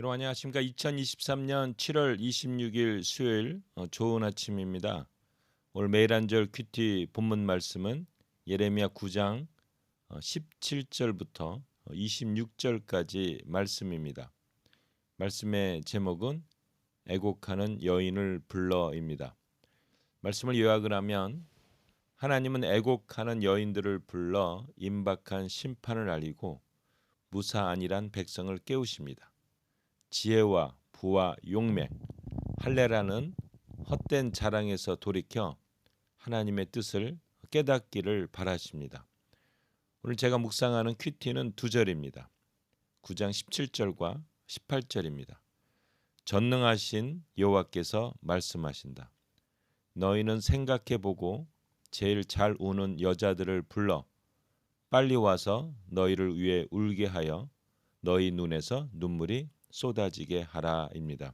여러분 안녕하십니까? 2023년 7월 26일 수요일 좋은 아침입니다. 오늘 매일 한절 큐티 본문 말씀은 예레미야 9장 17절부터 26절까지 말씀입니다. 말씀의 제목은 애곡하는 여인을 불러입니다. 말씀을 요약을 하면 하나님은 애곡하는 여인들을 불러 임박한 심판을 알리고 무사안일한 백성을 깨우십니다. 지혜와 부와 용맹, 할례라는 헛된 자랑에서 돌이켜 하나님의 뜻을 깨닫기를 바라십니다. 오늘 제가 묵상하는 큐티는 두 절입니다. 9장 17절과 18절입니다. 전능하신 여호와께서 말씀하신다. 너희는 생각해보고 제일 잘 우는 여자들을 불러 빨리 와서 너희를 위해 울게 하여 너희 눈에서 눈물이 쏟아지게 하라입니다.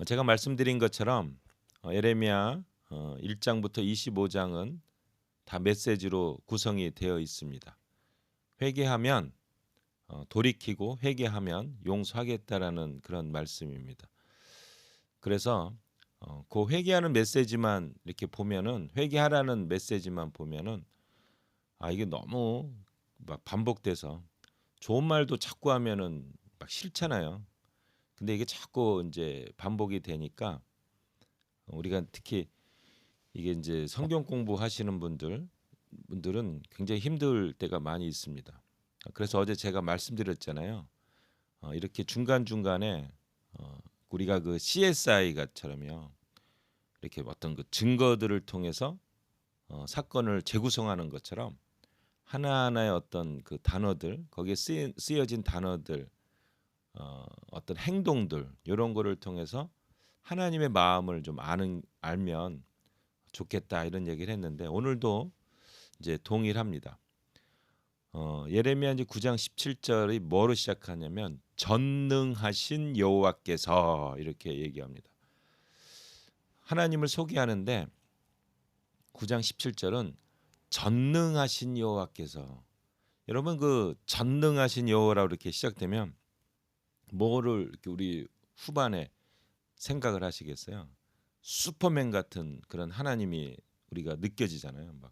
제가 말씀드린 것처럼 예레미야 1장부터 25장은 다 메시지로 구성이 되어 있습니다. 회개하면 돌이키고 회개하면 용서하겠다라는 그런 말씀입니다. 그래서 그 회개하는 메시지만 이렇게 보면은 회개하라는 메시지만 보면은 이게 너무 막 반복돼서 좋은 말도 자꾸 하면은 막 싫잖아요. 근데 이게 자꾸 이제 반복이 되니까 우리가 특히 이게 이제 성경 공부하시는 분들은 굉장히 힘들 때가 많이 있습니다. 그래서 어제 제가 말씀드렸잖아요. 이렇게 중간 중간에 우리가 그 CSI가처럼요. 이렇게 어떤 그 증거들을 통해서 사건을 재구성하는 것처럼 하나하나의 어떤 그 단어들 거기에 쓰여진 단어들 어떤 행동들 이런 거를 통해서 하나님의 마음을 좀 알면 좋겠다 이런 얘기를 했는데 오늘도 이제 동일합니다. 예레미야 이제 9장 17절이 뭐로 시작하냐면 전능하신 여호와께서 이렇게 얘기합니다. 하나님을 소개하는데 9장 17절은 전능하신 여호와께서 여러분 그 전능하신 여호와라고 이렇게 시작되면 뭐를 이렇게 우리 후반에 생각을 하시겠어요? 슈퍼맨 같은 그런 하나님이 우리가 느껴지잖아요. 막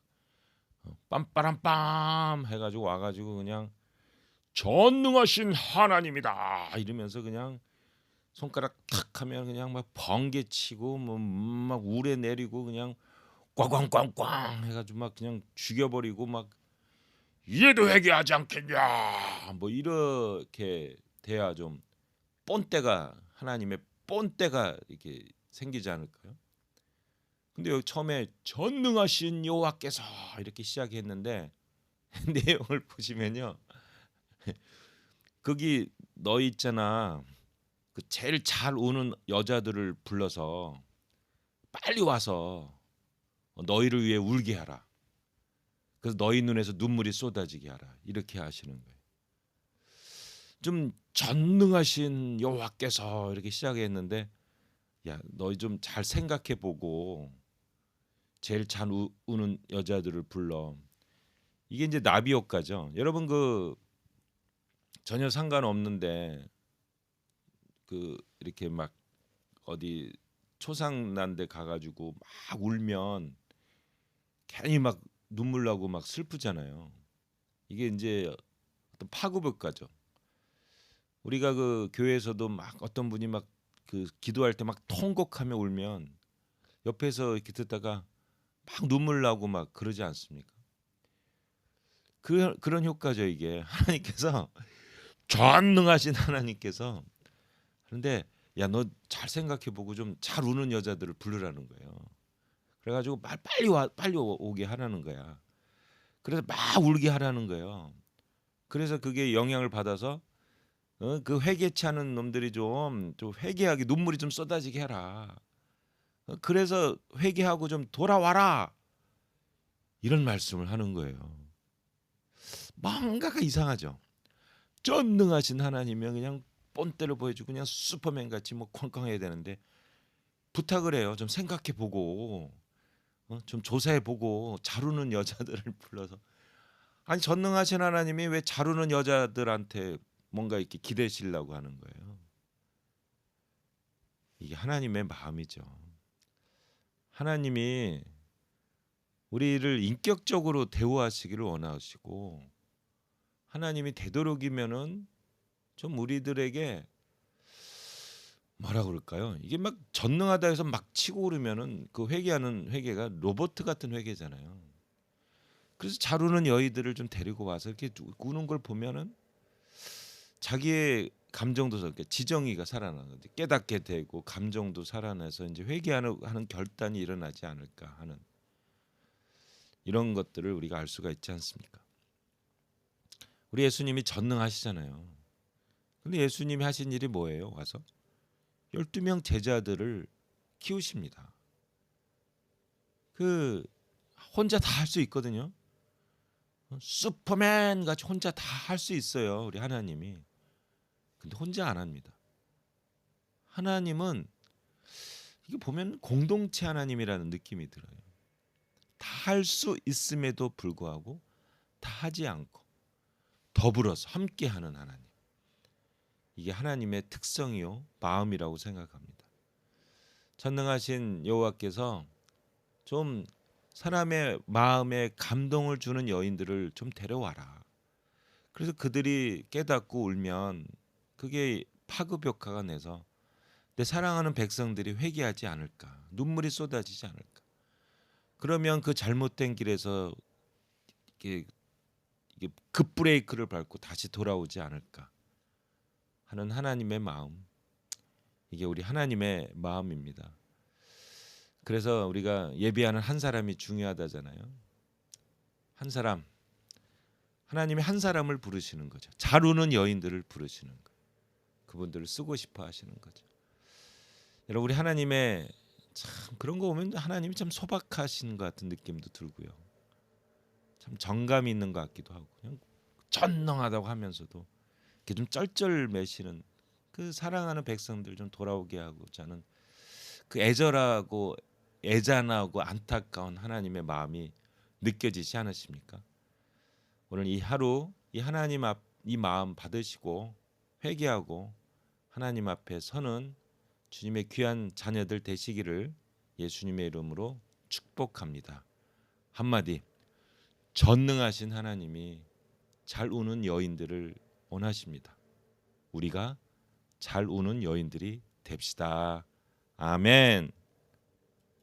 빰빠람빰 해가지고 와가지고 그냥 전능하신 하나님이다 이러면서 그냥 손가락 탁 하면 그냥 막 번개치고 뭐 막 우레 내리고 그냥 꽝꽝꽝꽝 해가지고 막 그냥 죽여버리고 막 이래도 회개하지 않겠냐 뭐 이렇게 돼야 좀 본때가 하나님의 본때가 이렇게 생기지 않을까요? 근데 여기 처음에 전능하신 여호와께서 이렇게 시작했는데 내용을 보시면요. 거기 너 있잖아. 그 제일 잘 우는 여자들을 불러서 빨리 와서 너희를 위해 울게 하라. 그래서 너희 눈에서 눈물이 쏟아지게 하라. 이렇게 하시는 거예요. 좀 전능하신 여호와께서 이렇게 시작했는데 야, 너희 좀 잘 생각해 보고 제일 잘 우는 여자들을 불러. 이게 이제 나비 효과죠. 여러분 그 전혀 상관없는데 그 이렇게 막 어디 초상난 데 가가지고 막 울면 괜히 막 눈물 나고 막 슬프잖아요. 이게 이제 어떤 파급 효과죠. 우리가 그 교회에서도 막 어떤 분이 막 그 기도할 때 막 통곡하며 울면 옆에서 이렇게 듣다가 막 눈물 나고 막 그러지 않습니까? 그런 효과죠 이게 하나님께서 전능하신 하나님께서 그런데 야 너 잘 생각해 보고 좀 잘 우는 여자들을 부르라는 거예요. 그래가지고 빨리 오게 하라는 거야. 그래서 막 울게 하라는 거예요. 그래서 그게 영향을 받아서 그 회개치 않은 놈들이 좀 회개하게 눈물이 좀 쏟아지게 해라. 그래서 회개하고 좀 돌아와라. 이런 말씀을 하는 거예요. 뭔가가 이상하죠. 전능하신 하나님이 그냥 본때를 보여주고 그냥 슈퍼맨 같이 뭐 쾅쾅해야 되는데 부탁을 해요. 좀 생각해 보고 좀 조사해 보고 잘 우는 여자들을 불러서 아니 전능하신 하나님이 왜 잘 우는 여자들한테 뭔가 이렇게 기대시려고 하는 거예요. 이게 하나님의 마음이죠. 하나님이 우리를 인격적으로 대우하시기를 원하시고, 하나님이 되도록이면은 좀 우리들에게 뭐라 그럴까요? 이게 막 전능하다 해서 막 치고 오르면은 그 회개하는 회개가 로봇 같은 회개잖아요. 그래서 잘 우는 여인들을 좀 데리고 와서 이렇게 우는 걸 보면은 자기의 감정도 이렇게 지정의가 살아나는, 깨닫게 되고 감정도 살아나서 이제 회개하는 결단이 일어나지 않을까 하는 이런 것들을 우리가 알 수가 있지 않습니까? 우리 예수님이 전능하시잖아요. 근데 예수님이 하신 일이 뭐예요? 와서 12명 제자들을 키우십니다. 그 혼자 다 할 수 있거든요. 슈퍼맨 같이 혼자 다 할 수 있어요. 우리 하나님이. 근데 혼자 안 합니다. 하나님은 이게 보면 공동체 하나님이라는 느낌이 들어요. 다 할 수 있음에도 불구하고 다 하지 않고 더불어서 함께 하는 하나님. 이게 하나님의 특성이요 마음이라고 생각합니다. 전능하신 여호와께서 좀 사람의 마음에 감동을 주는 여인들을 좀 데려와라. 그래서 그들이 깨닫고 울면 그게 파급효과가 내서 내 사랑하는 백성들이 회개하지 않을까, 눈물이 쏟아지지 않을까. 그러면 그 잘못된 길에서 이게 급브레이크를 밟고 다시 돌아오지 않을까 하는 하나님의 마음. 이게 우리 하나님의 마음입니다. 그래서 우리가 예배하는 한 사람이 중요하다잖아요. 한 사람, 하나님이 한 사람을 부르시는 거죠. 잘 우는 여인들을 부르시는 거예요. 그분들을 쓰고 싶어 하시는 거죠. 여러분, 우리 하나님의 참 그런 거 보면 하나님이 참 소박하신 것 같은 느낌도 들고요. 참 정감이 있는 것 같기도 하고, 그냥 전능하다고 하면서도 이렇게 좀 쩔쩔매시는 그 사랑하는 백성들 좀 돌아오게 하고자 하는 그 애절하고 애잔하고 안타까운 하나님의 마음이 느껴지지 않으십니까? 오늘 이 하루 이 하나님 앞 이 마음 받으시고 회개하고 하나님 앞에 서는 주님의 귀한 자녀들 되시기를 예수님의 이름으로 축복합니다. 한마디, 전능하신 하나님이 잘 우는 여인들을 원하십니다. 우리가 잘 우는 여인들이 됩시다. 아멘.